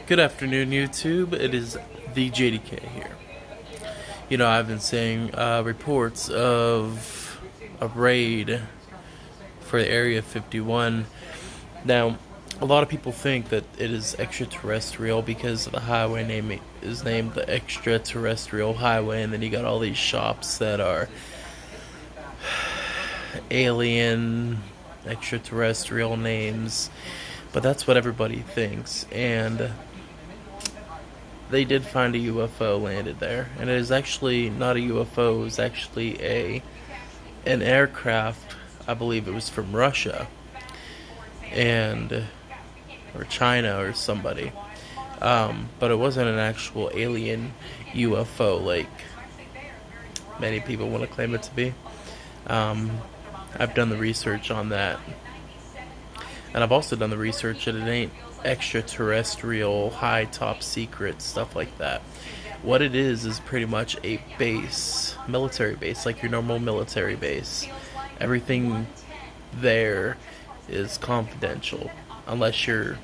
Good afternoon, YouTube. It is the JDK here. I've been seeing reports of a raid for the Area 51. Now, a lot of people think that it is extraterrestrial because the highway name is named the Extraterrestrial Highway, and then you got all these shops that are alien, extraterrestrial names. But that's what everybody thinks, and they did find a UFO landed there, and it is actually not a UFO. It was actually an aircraft. I believe it was from Russia, and or China or somebody. But it wasn't an actual alien UFO like many people want to claim it to be. I've done the research on that, and I've also done the research that it ain't extraterrestrial, high top secret, stuff like that. What it is pretty much a base, military base, like your normal military base. Everything there is confidential, unless you're,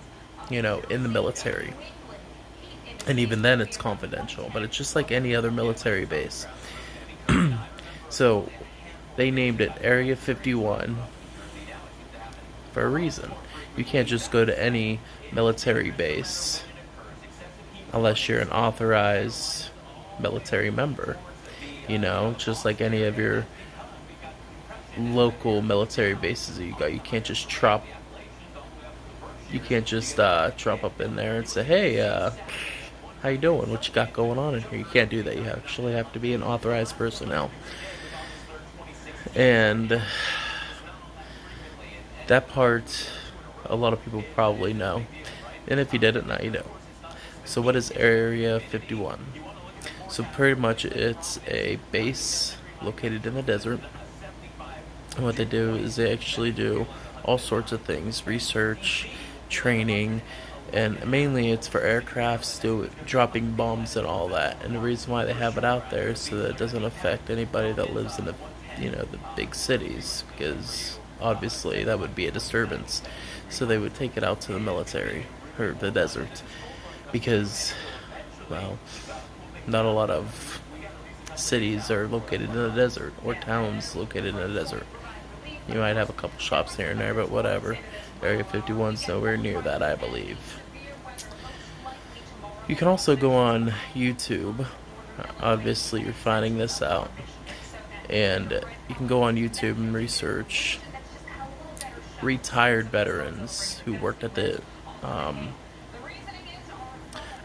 in the military. And even then it's confidential, but it's just like any other military base. So, they named it Area 51 for a reason. You can't just go to any military base unless you're an authorized military member. Just like any of your local military bases that you got. You can't just drop up in there and say, "Hey, how you doing? What you got going on in here?" You can't do that. You actually have to be an authorized personnel. And that part, a lot of people probably know. And if you didn't, now you know. So what is Area 51? So pretty much it's a base located in the desert. And what they do is they actually do all sorts of things. Research, training, and mainly it's for aircrafts dropping bombs and all that. And the reason why they have it out there is so that it doesn't affect anybody that lives in the big cities, because obviously that would be a disturbance. So they would take it out to the military or the desert, because, well, not a lot of cities are located in the desert, or towns located in the desert. You might have a couple shops here and there, but whatever. Area 51's nowhere near that, I believe. You can also go on YouTube. Obviously, you're finding this out. And you can go on YouTube and research retired veterans who worked at the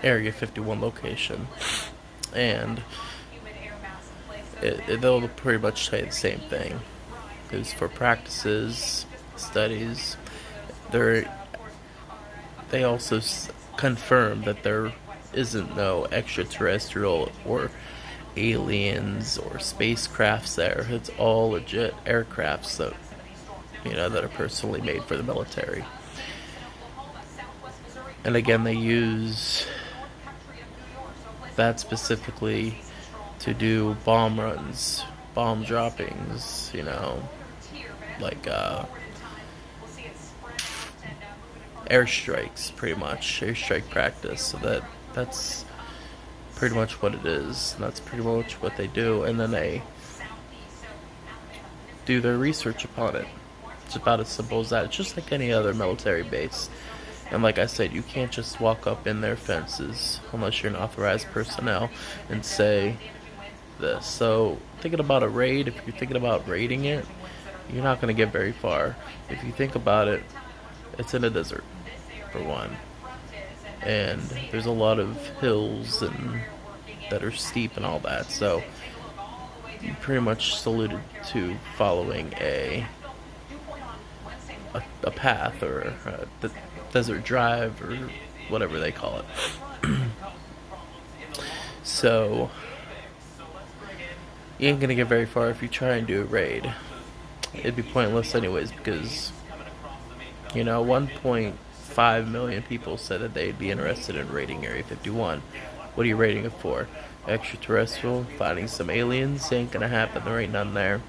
Area 51 location. And they'll pretty much say the same thing. Because for practices, studies, they also confirm that there isn't no extraterrestrial or aliens or spacecrafts there. It's all legit aircrafts that are personally made for the military. And again, they use that specifically to do bomb runs, bomb droppings, like airstrikes, pretty much airstrike practice. So that's pretty much what it is. And that's pretty much what they do, and then they do their research upon it. It's about as simple as that. It's just like any other military base. And like I said, you can't just walk up in their fences unless you're an authorized personnel and say this. So thinking about a raid, if you're thinking about raiding it, you're not going to get very far. If you think about it, it's in a desert, for one. And there's a lot of hills that are steep and all that. So you pretty much alluded to following a path, or the desert drive, or whatever they call it. So you ain't gonna get very far if you try and do a raid. It'd be pointless anyways, because 1.5 million people said that they'd be interested in raiding Area 51. What are you raiding it for? Extraterrestrial? Finding some aliens? Ain't gonna happen. There ain't none there.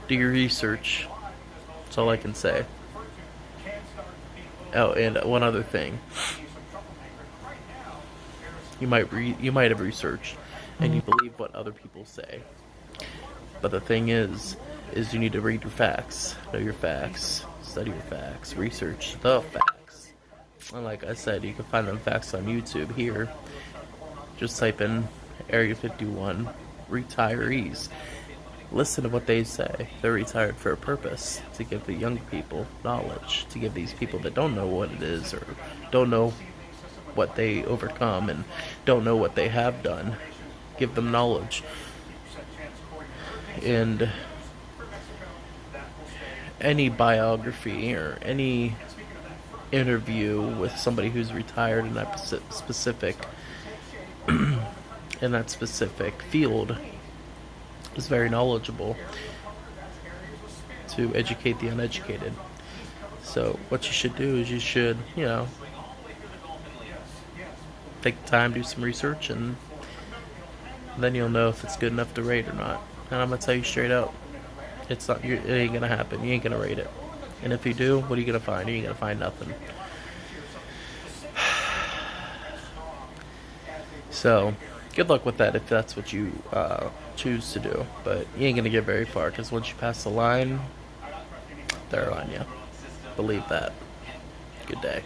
Do your research. That's all I can say. Oh, and one other thing. You might have researched, and you believe what other people say. But the thing is you need to read your facts, know your facts, study your facts, research the facts. And like I said, you can find them facts on YouTube here. Just type in Area 51 retirees. Listen to what they say. They're retired for a purpose, to give the young people knowledge, to give these people that don't know what it is or don't know what they overcome and don't know what they have done, give them knowledge. And any biography or any interview with somebody who's retired in that specific field is very knowledgeable to educate the uneducated. So what you should do is you should, take the time, do some research, and then you'll know if it's good enough to rate or not. And I'm gonna tell you straight out, it's not. It ain't gonna happen. You ain't gonna rate it. And if you do, what are you gonna find? You ain't gonna find nothing. So, good luck with that if that's what you choose to do. But you ain't gonna get very far, because once you pass the line, they're on you. Believe that. Good day.